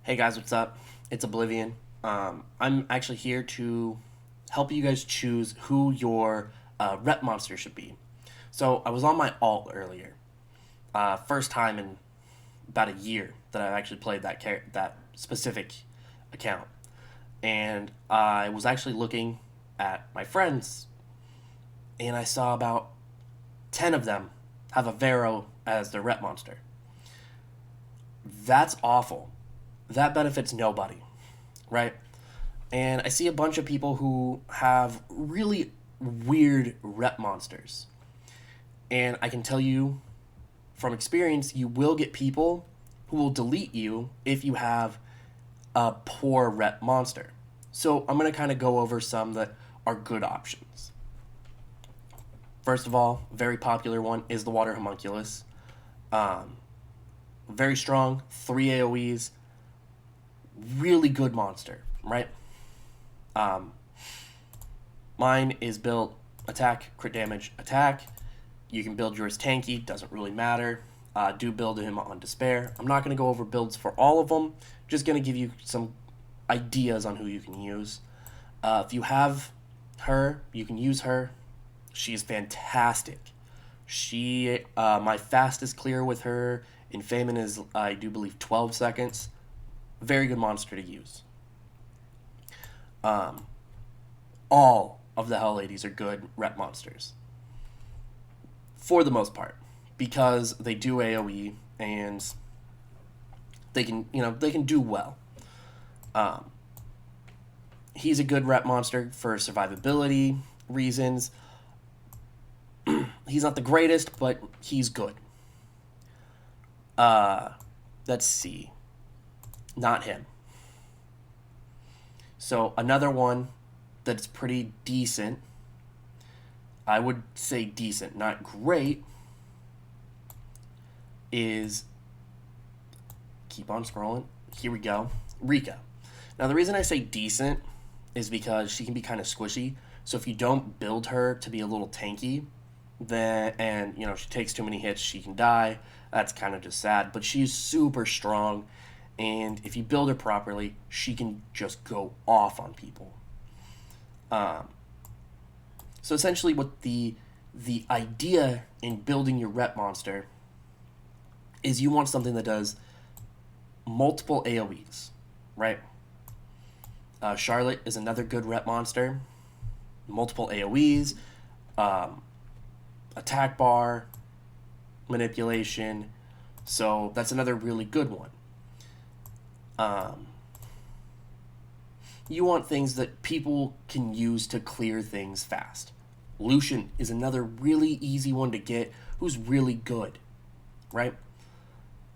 Hey guys, what's up? It's Oblivion. I'm actually here to help you guys choose who your rep monster should be. So I was on my alt earlier, first time in about a year that I've actually played that specific account, and I was actually looking at my friends, and I saw about 10 of them have a Vero as their rep monster. That's awful. That benefits nobody, right? And I see a bunch of people who have really weird rep monsters. And I can tell you from experience, you will get people who will delete you if you have a poor rep monster. So I'm going to kind of go over some that are good options. First of all, very popular one is the water homunculus. Um, Very strong, 3 AoEs, really good monster, right? Um, Mine is built attack, crit damage, attack. You can build yours tanky, doesn't really matter. Do build him on despair. I'm not going to go over builds for all of them, just going to give you some ideas on who you can use. If you have her, you can use her. She is fantastic. My fastest clear with her in Feynman is, I do believe, 12 seconds. Very good monster to use. Um, all of the Hell Ladies are good rep monsters for the most part because they do AOE and they can do well. Um, he's a good rep monster for survivability reasons. He's not the greatest, but he's good. Uh, let's see. Not him. So another one that's pretty decent. I would say decent, not great. Is keep on scrolling. Here we go. Rika. Now the reason I say decent is because she can be kind of squishy. So if you don't build her to be a little tanky, then and she takes too many hits, she can die. That's kind of just sad. But she's super strong, and if you build her properly, she can just go off on people. Um, so essentially, what the idea in building your rep monster is you want something that does multiple AOE's, right? Charlotte is another good rep monster. Multiple AOE's, um, attack bar, manipulation. So that's another really good one. Um, you want things that people can use to clear things fast. Lucian is another really easy one to get who's really good, right?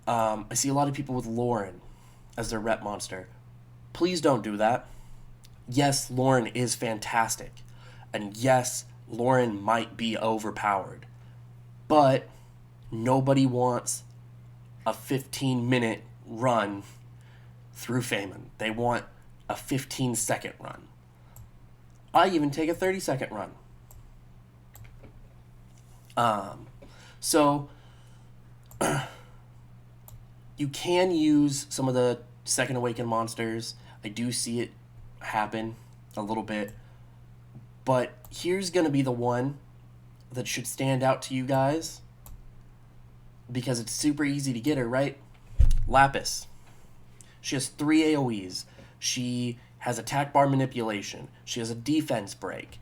I see a lot of people with Lauren as their rep monster. Please don't do that. Yes, Lauren is fantastic. And yes, Lauren might be overpowered. But nobody wants a 15-minute run through Feynman. They want a 15-second run. I even take a 30-second run. So you can use some of the Second Awaken monsters. I do see it happen a little bit. But here's going to be the one that should stand out to you guys because it's super easy to get her, right? Lapis. She has 3 AoEs. She has attack bar manipulation. She has a defense break.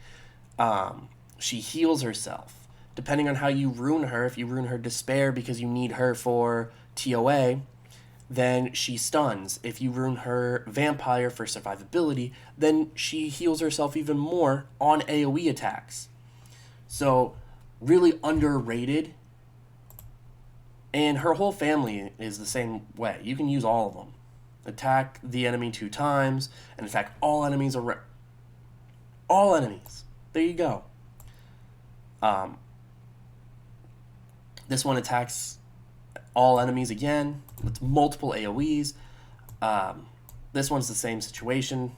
She heals herself. Depending on how you rune her, if you rune her despair because you need her for TOA, then she stuns. If you rune her vampire for survivability, then she heals herself even more on AoE attacks. So, really underrated. And her whole family is the same way. You can use all of them. Attack the enemy 2 times, and attack all enemies around. All enemies. There you go. This one attacks all enemies again with multiple AoEs. This one's the same situation.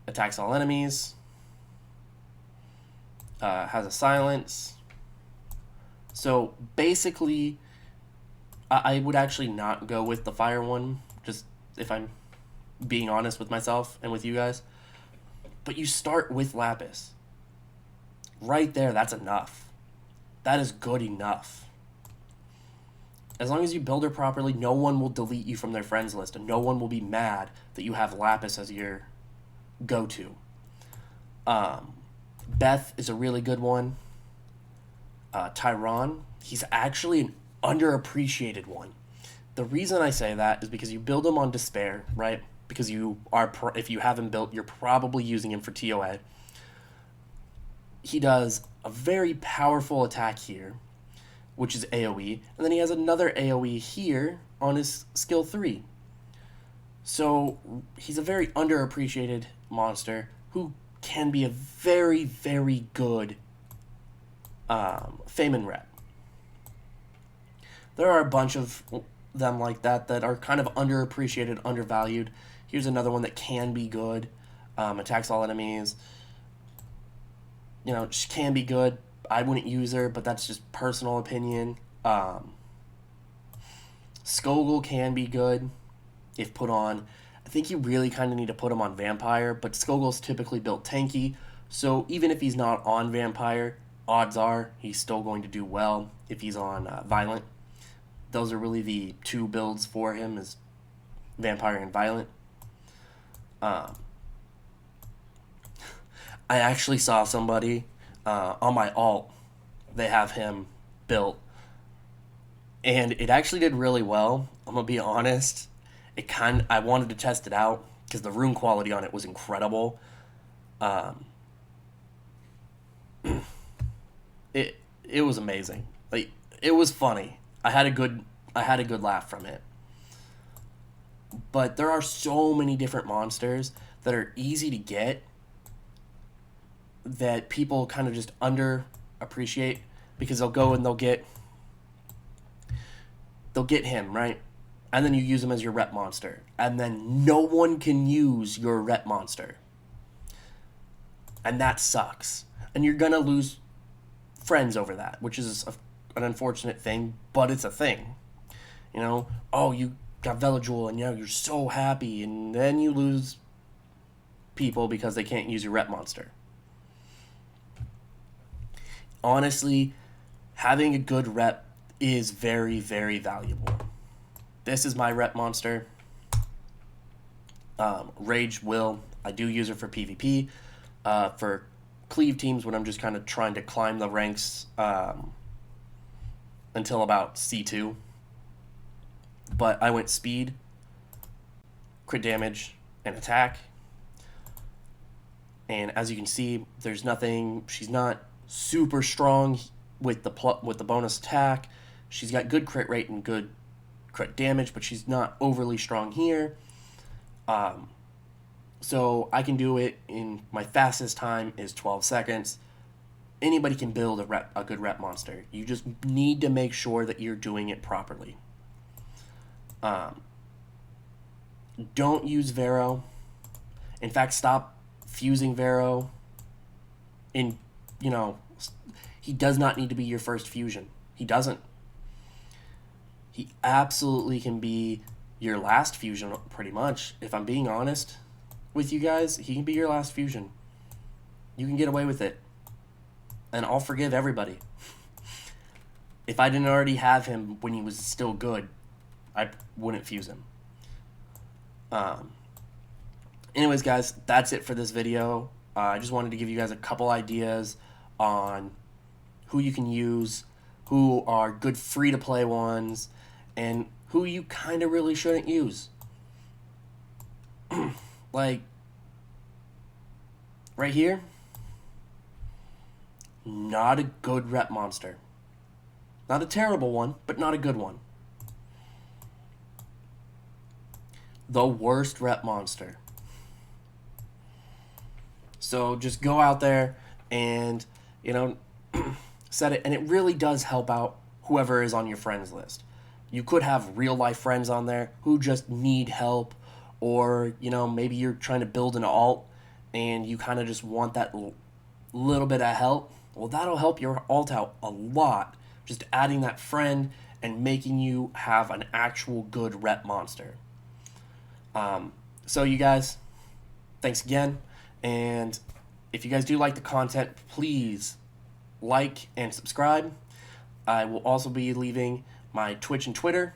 Attacks all enemies. Has a silence. So basically, I would actually not go with the fire one, just if I'm being honest with myself and with you guys. But you start with lapis. Right there, that's enough. That is good enough. As long as you build her properly, no one will delete you from their friends list, and no one will be mad that you have lapis as your go-to. Beth is a really good one. Tyron, he's actually an underappreciated one. The reason I say that is because you build him on despair, right? Because if you have him built, you're probably using him for TOA. He does a very powerful attack here, which is AoE, and then he has another AoE here on his skill 3. So he's a very underappreciated monster who can be a very, very good Feynman rep. There are a bunch of them like that that are kind of underappreciated, undervalued. Here's another one that can be good. Attacks all enemies. You know, she can be good. I wouldn't use her, but that's just personal opinion. Skogul can be good if put on. I think you really kind of need to put him on Vampire, but Skogul's typically built tanky, so even if he's not on Vampire, odds are he's still going to do well if he's on Violent. Those are really the two builds for him, is Vampire and Violent. I actually saw somebody on my alt, they have him built, and it actually did really well. I'm gonna be honest. I wanted to test it out because the rune quality on it was incredible. It was amazing. Like, it was funny. I had a good laugh from it. But there are so many different monsters that are easy to get that people kind of just underappreciate, because they'll go and they'll get him, right? And then you use him as your rep monster. And then no one can use your rep monster. And that sucks. And you're going to lose friends over that, which is an unfortunate thing, but it's a thing. You know, oh, you got Velojoule and you're so happy, and then you lose people because they can't use your rep monster. Honestly, having a good rep is very, very valuable. This is my rep monster. Rage Will. I do use her for PvP. For cleave teams, when I'm just kind of trying to climb the ranks until about C2. But I went speed, crit damage, and attack. And as you can see, there's nothing. She's not super strong with the bonus attack. She's got good crit rate and good crit damage, but she's not overly strong here. So I can do it in my fastest time is 12 seconds. Anybody can build a good rep monster. You just need to make sure that you're doing it properly. Don't use Vero. In fact, stop fusing Vero. He does not need to be your first fusion. He doesn't. He absolutely can be your last fusion, pretty much. If I'm being honest with you guys, he can be your last fusion. You can get away with it. And I'll forgive everybody. If I didn't already have him when he was still good, I wouldn't fuse him. Anyways, guys, that's it for this video. I just wanted to give you guys a couple ideas on who you can use, who are good free-to-play ones, and who you kind of really shouldn't use. Like, right here, not a good rep monster. Not a terrible one, but not a good one. The worst rep monster. So just go out there and, set it. And it really does help out whoever is on your friends list. You could have real life friends on there who just need help, or, maybe you're trying to build an alt and you kind of just want that little bit of help. Well, that'll help your alt out a lot. Just adding that friend and making you have an actual good rep monster. So you guys, thanks again. And if you guys do like the content, please like and subscribe. I will also be leaving my Twitch and Twitter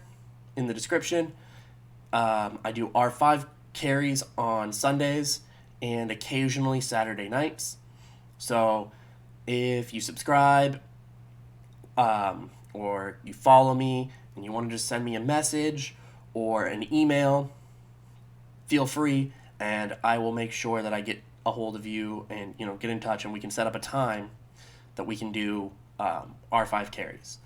in the description. I do R5 carries on Sundays and occasionally Saturday nights. So if you subscribe or you follow me and you want to just send me a message or an email, feel free, and I will make sure that I get a hold of you and get in touch, and we can set up a time that we can do R5 carries.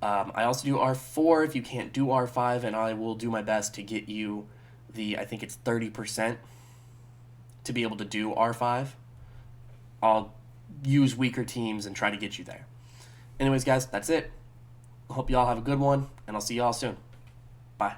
I also do R4 if you can't do R5, and I will do my best to get you I think it's 30% to be able to do R5. I'll use weaker teams and try to get you there. Anyways, guys, that's it. I hope you all have a good one, and I'll see you all soon. Bye.